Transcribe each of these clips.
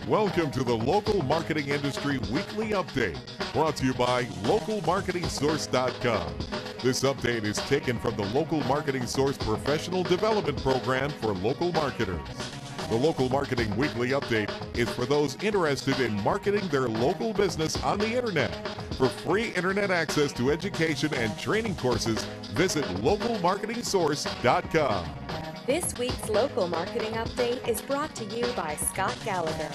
Welcome to the Local Marketing Industry Weekly Update, brought to you by LocalMarketingSource.com. This update is taken from the Local Marketing Source Professional Development Program for local marketers. The Local Marketing Weekly Update is for those interested in marketing their local business on the Internet. For free Internet access to education and training courses, visit LocalMarketingSource.com. This week's Local Marketing Update is brought to you by Scott Gallagher.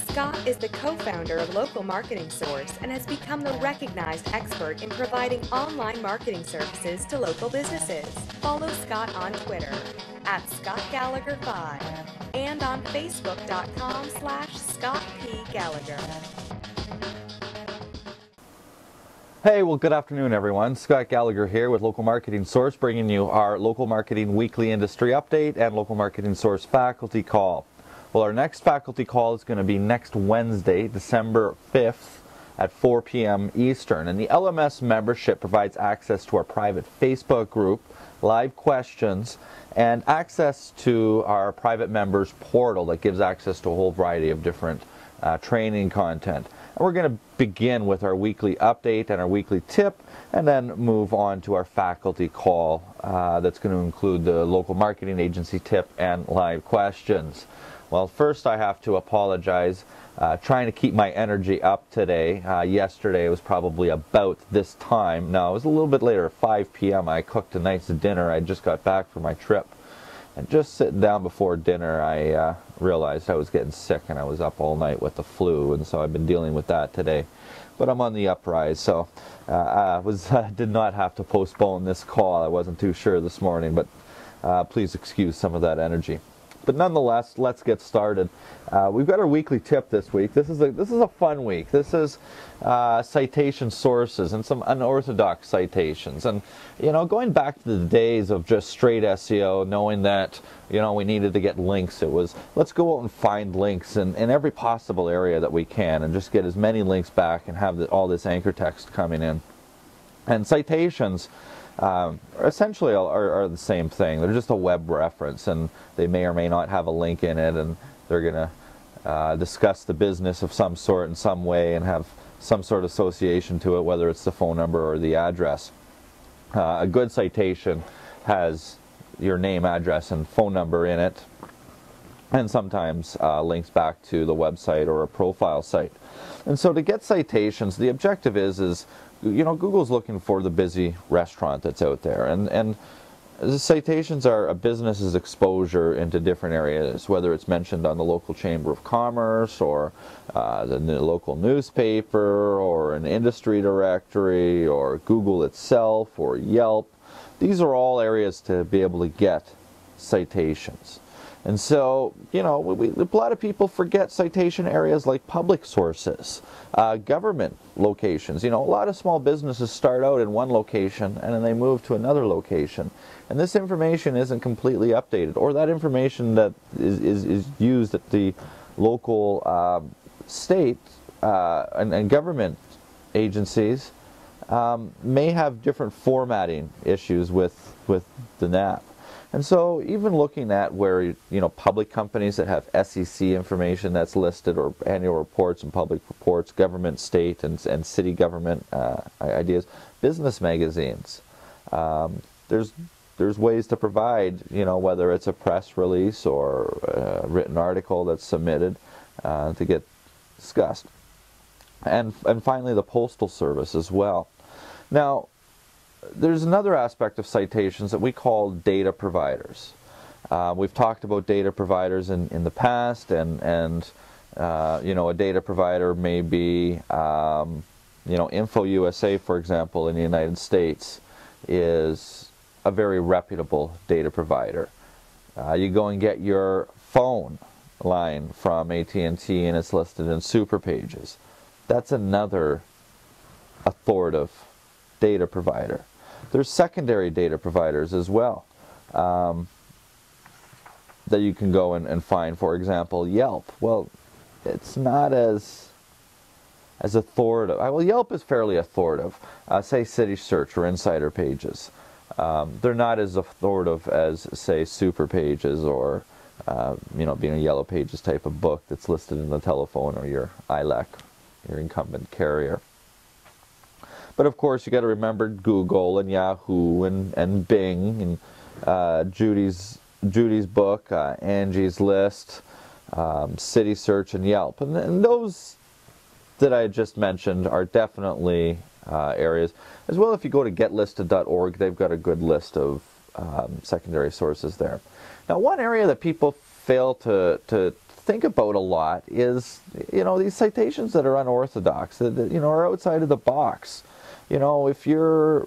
Scott is the co-founder of Local Marketing Source and has become the recognized expert in providing online marketing services to local businesses. Follow Scott on Twitter at ScottGallagher5 and on Facebook.com/ScottPGallagher. Hey, well, good afternoon, everyone. Scott Gallagher here with Local Marketing Source, bringing you our Local Marketing Weekly Industry Update and Local Marketing Source Faculty Call. Well, our next faculty call is going to be next Wednesday, December 5th at 4 p.m. Eastern. And the LMS membership provides access to our private Facebook group, live questions, and access to our private members portal that gives access to a whole variety of different training content. And we're going to begin with our weekly update and our weekly tip, and then move on to our faculty call that's going to include the local marketing agency tip and live questions. Well, first I have to apologize. Trying to keep my energy up today. Yesterday it was probably about this time. No, it was a little bit later, 5 p.m. I cooked a nice dinner. I just got back from my trip. And just sitting down before dinner, I realized I was getting sick, and I was up all night with the flu, and so I've been dealing with that today. But I'm on the uprise, so did not have to postpone this call. I wasn't too sure this morning, but please excuse some of that energy. But nonetheless, let's get started. We've got our weekly tip this week. This is a fun week. This is citation sources and some unorthodox citations. And going back to the days of just straight SEO, knowing that we needed to get links, it was let's go out and find links in every possible area that we can, and just get as many links back and have all this anchor text coming in. And citations essentially are the same thing. They're just a web reference, and they may or may not have a link in it, and they're going to discuss the business of some sort in some way and have some sort of association to it, whether it's the phone number or the address. A good citation has your name, address, and phone number in it, and sometimes links back to the website or a profile site. And so to get citations, the objective is Google's looking for the busy restaurant that's out there, and the citations are a business's exposure into different areas, whether it's mentioned on the local Chamber of Commerce or the local newspaper or an industry directory or Google itself or Yelp. These are all areas to be able to get citations. And so, a lot of people forget citation areas like public sources, government locations. A lot of small businesses start out in one location and then they move to another location. And this information isn't completely updated, or that information that is used at the local state and government agencies may have different formatting issues with the NAP. And so even looking at where, public companies that have SEC information that's listed, or annual reports and public reports, government, state, and city government ideas, business magazines, there's ways to provide, whether it's a press release or a written article that's submitted to get discussed. And finally, the Postal Service as well. Now, there's another aspect of citations that we call data providers. We've talked about data providers in the past, and a data provider may be, infoUSA, for example, in the United States, is a very reputable data provider. You go and get your phone line from AT&T, and it's listed in Superpages. That's another authoritative data provider. There's secondary data providers as well that you can go and find. For example, Yelp. Well, it's not as authoritative. Well, Yelp is fairly authoritative. Say Citysearch or InsiderPages. They're not as authoritative as, say, Superpages or you know, being a Yellow Pages type of book that's listed in the telephone or your ILEC, your incumbent carrier. But of course, you got to remember Google and Yahoo and Bing and Judy's book, Angie's List, Citysearch, and Yelp. And those that I just mentioned are definitely areas. As well, if you go to getlisted.org, they've got a good list of secondary sources there. Now, one area that people fail to think about a lot is, you know, these citations that are unorthodox, that you know, are outside of the box. You know, if you've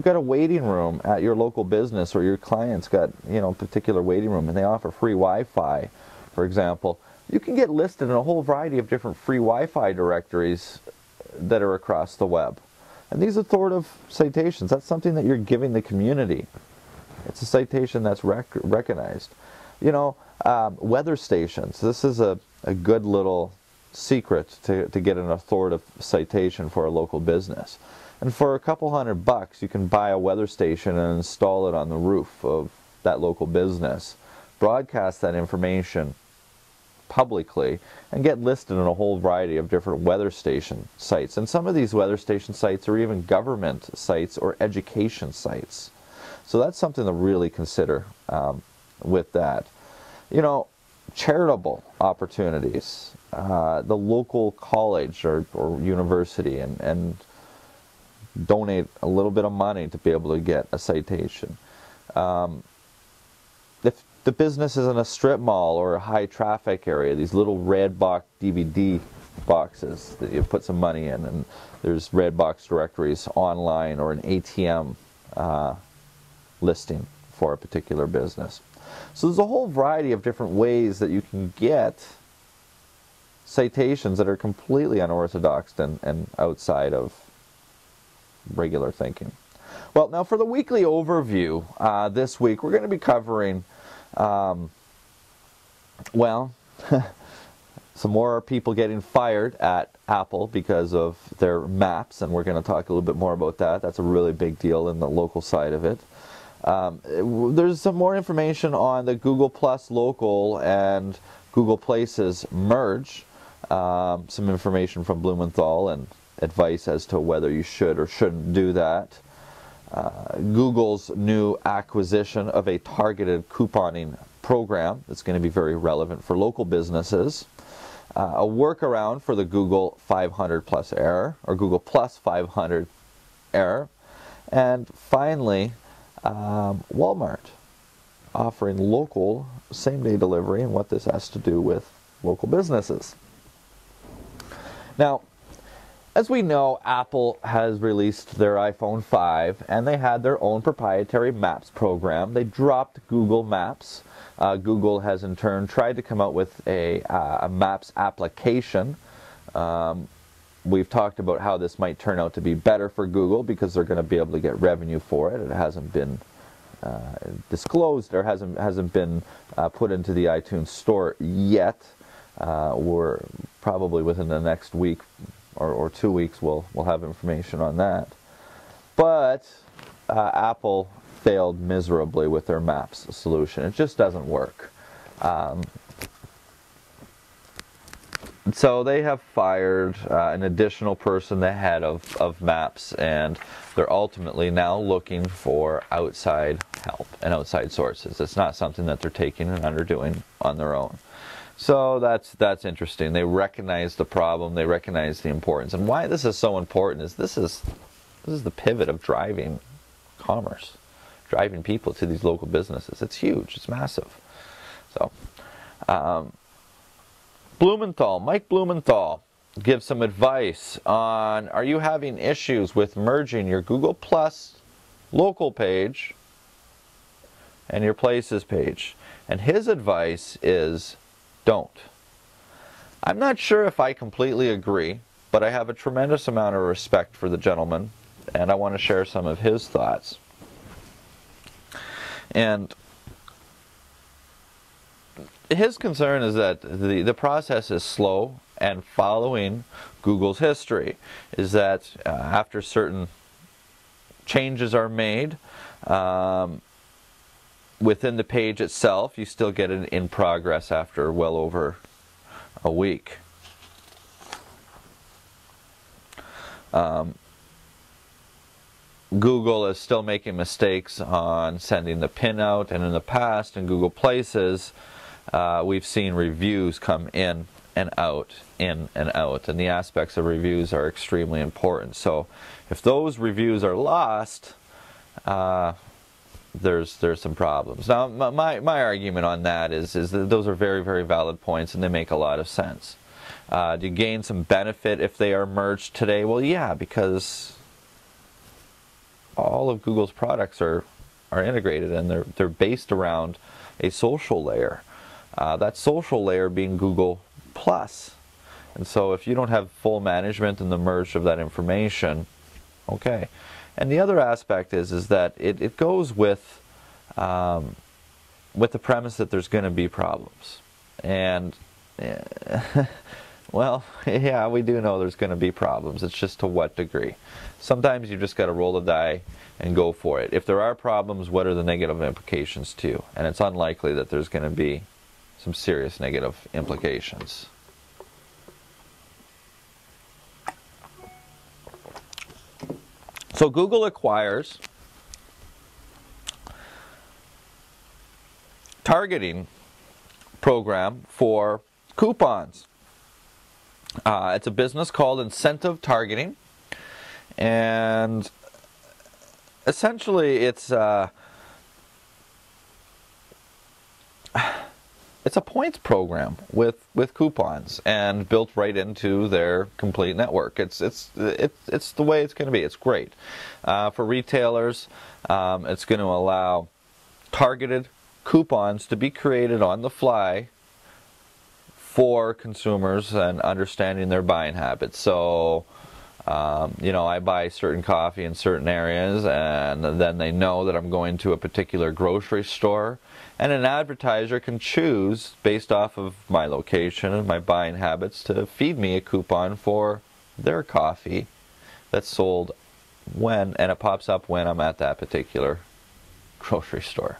got a waiting room at your local business, or your client's got, you know, a particular waiting room and they offer free Wi-Fi, for example, you can get listed in a whole variety of different free Wi-Fi directories that are across the web. And these authoritative citations, that's something that you're giving the community. It's a citation that's recognized. You know, weather stations, this is a good little secret to get an authoritative citation for a local business. And for a couple $100, you can buy a weather station and install it on the roof of that local business, broadcast that information publicly, and get listed in a whole variety of different weather station sites. And some of these weather station sites are even government sites or education sites. So that's something to really consider with that. You know, charitable opportunities, the local college or university, and donate a little bit of money to be able to get a citation. If the business is in a strip mall or a high traffic area, these little RedBox DVD boxes that you put some money in, and there's RedBox Directories online, or an ATM listing for a particular business. So there's a whole variety of different ways that you can get citations that are completely unorthodox and outside of regular thinking. Well, now for the weekly overview, this week we're going to be covering, well, some more people getting fired at Apple because of their maps, and we're going to talk a little bit more about that. That's a really big deal in the local side of it. There's some more information on the G+Local and Google Places merge. Some information from Blumenthal and advice as to whether you should or shouldn't do that. Google's new acquisition of a targeted couponing program that's going to be very relevant for local businesses. A workaround for the Google 500+ error, or Google Plus 500 error. And finally, Wal-Mart offering local same-day delivery and what this has to do with local businesses. Now, as we know, Apple has released their iPhone 5, and they had their own proprietary Maps program. They dropped Google Maps. Google has in turn tried to come out with a Maps application. We've talked about how this might turn out to be better for Google because they're going to be able to get revenue for it. It hasn't been disclosed, or hasn't been put into the iTunes store yet. We're probably within the next week or 2 weeks we'll have information on that. But Apple failed miserably with their Maps solution. It just doesn't work. So they have fired an additional person, the head of Maps, and they're ultimately now looking for outside help and outside sources. It's not something that they're taking and underdoing on their own. So that's interesting. They recognize the problem. They recognize the importance. And why this is so important is this is the pivot of driving commerce, driving people to these local businesses. It's huge. It's massive. So, Mike Blumenthal gives some advice on, are you having issues with merging your Google Plus local page and your Places page? And his advice is, don't. I'm not sure if I completely agree, but I have a tremendous amount of respect for the gentleman, and I want to share some of his thoughts. And his concern is that the process is slow, and following Google's history is that after certain changes are made, within the page itself, you still get an in progress after well over a week. Google is still making mistakes on sending the pin out, and in the past in Google Places we've seen reviews come in and out, and the aspects of reviews are extremely important. So if those reviews are lost, there's some problems. Now my argument on that is that those are very, very valid points, and they make a lot of sense. Do you gain some benefit if they are merged today? Well, yeah, because all of Google's products are integrated, and they're based around a social layer. That social layer being Google Plus. And so if you don't have full management and the merge of that information, okay. And the other aspect is that it goes with the premise that there's going to be problems. And well, yeah, we do know there's going to be problems. It's just to what degree. Sometimes you just got to roll the die and go for it. If there are problems, what are the negative implications to you? And it's unlikely that there's going to be some serious negative implications. So Google acquires targeting program for coupons. It's a business called Incentive Targeting, and essentially it's a points program with coupons, and built right into their complete network. It's the way it's going to be. It's great for retailers. It's going to allow targeted coupons to be created on the fly for consumers and understanding their buying habits. So, you know, I buy certain coffee in certain areas, and then they know that I'm going to a particular grocery store, and an advertiser can choose, based off of my location and my buying habits, to feed me a coupon for their coffee that's sold when, and it pops up when I'm at that particular grocery store.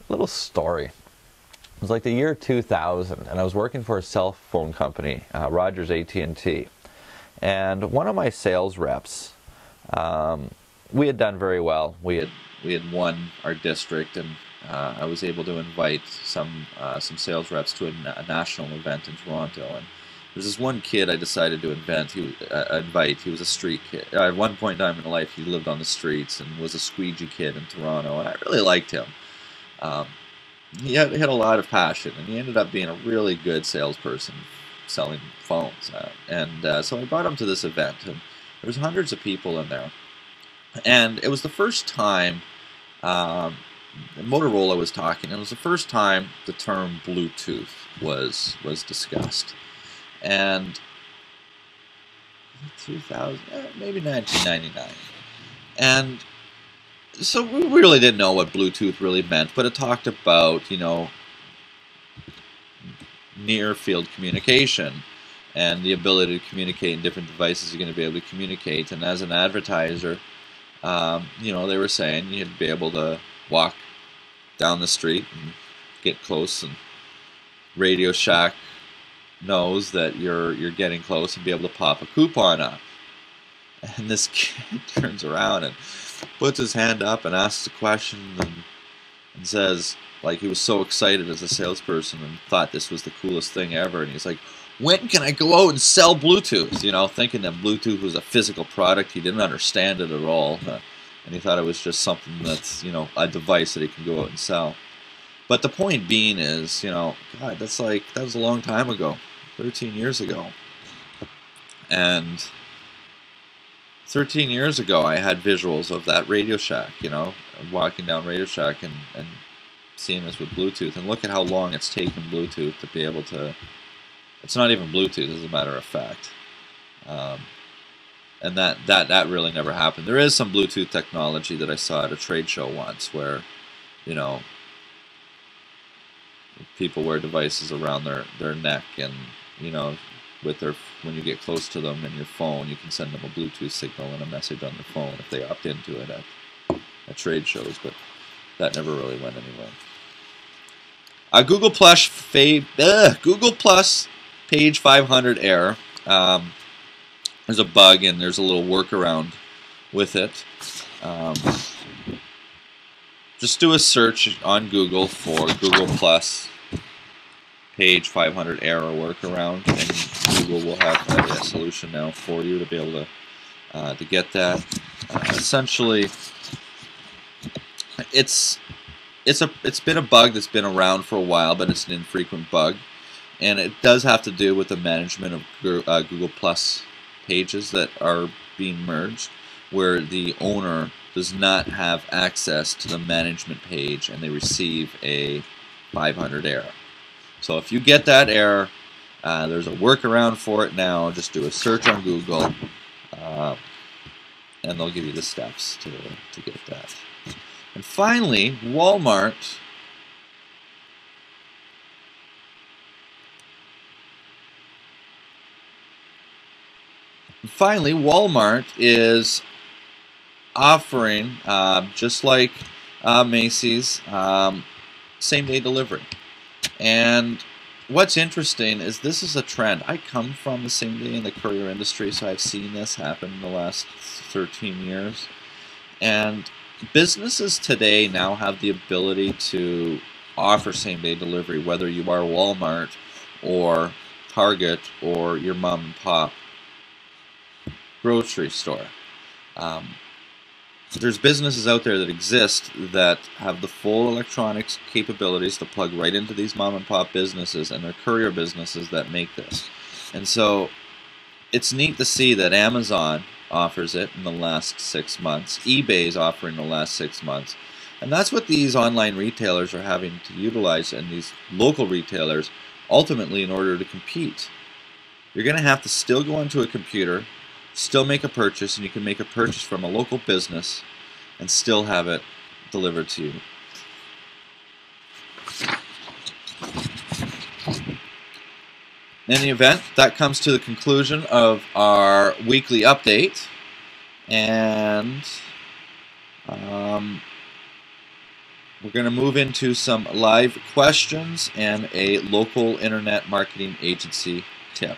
Little story. It was like the year 2000, and I was working for a cell phone company, Rogers AT&T, and one of my sales reps, we had done very well. We had won our district, and I was able to invite some sales reps to a national event in Toronto. And there's this one kid I decided to invite. He was a street kid. At one point in time in life, he lived on the streets and was a squeegee kid in Toronto, and I really liked him. He had a lot of passion, and he ended up being a really good salesperson selling phones. So I brought him to this event, and there was hundreds of people in there. And it was the first time Motorola was talking, and it was the first time the term Bluetooth was discussed. And 2000, maybe 1999. And so we really didn't know what Bluetooth really meant, but it talked about, you know, near field communication and the ability to communicate in different devices. You're going to be able to communicate. And as an advertiser, you know, they were saying you'd be able to walk down the street and get close, and Radio Shack knows that you're getting close and be able to pop a coupon up. And this kid turns around and puts his hand up and asks a question, and says, like, he was so excited as a salesperson and thought this was the coolest thing ever, and he's like, when can I go out and sell Bluetooth? You know, thinking that Bluetooth was a physical product. He didn't understand it at all, and he thought it was just something that's, you know, a device that he can go out and sell. But the point being is, you know, God, that was a long time ago, 13 years ago. And 13 years ago, I had visuals of that Radio Shack, you know, walking down Radio Shack and seeing this with Bluetooth. And look at how long it's taken Bluetooth to be able to... It's not even Bluetooth, as a matter of fact. And that really never happened. There is some Bluetooth technology that I saw at a trade show once where, you know, people wear devices around their neck, and, you know, with their, when you get close to them in your phone, you can send them a Bluetooth signal and a message on their phone if they opt into it at trade shows, but that never really went anywhere. Google Plus page 500 error. There's a bug and there's a little workaround with it. Just do a search on Google for Google Plus page 500 error workaround, and Google will have a solution now for you to be able to get that. Essentially, it's been a bug that's been around for a while, but it's an infrequent bug, and it does have to do with the management of Google Plus pages that are being merged, where the owner does not have access to the management page and they receive a 500 error. So if you get that error, there's a workaround for it now. Just do a search on Google, and they'll give you the steps to get that. And finally, Walmart is offering, just like Macy's, same-day delivery. And what's interesting is this is a trend. I come from the same-day and the courier industry, so I've seen this happen in the last 13 years. And businesses today now have the ability to offer same-day delivery, whether you are Walmart or Target or your mom and pop grocery store. There's businesses out there that exist that have the full electronics capabilities to plug right into these mom and pop businesses, and they're courier businesses that make this. And so it's neat to see that Amazon offers it in the last 6 months. eBay's offering the last 6 months. And that's what these online retailers are having to utilize, and these local retailers, ultimately, in order to compete. You're going to have to still go onto a computer, still make a purchase, and you can make a purchase from a local business and still have it delivered to you. In any event, that comes to the conclusion of our weekly update, and we're going to move into some live questions and a local internet marketing agency tip.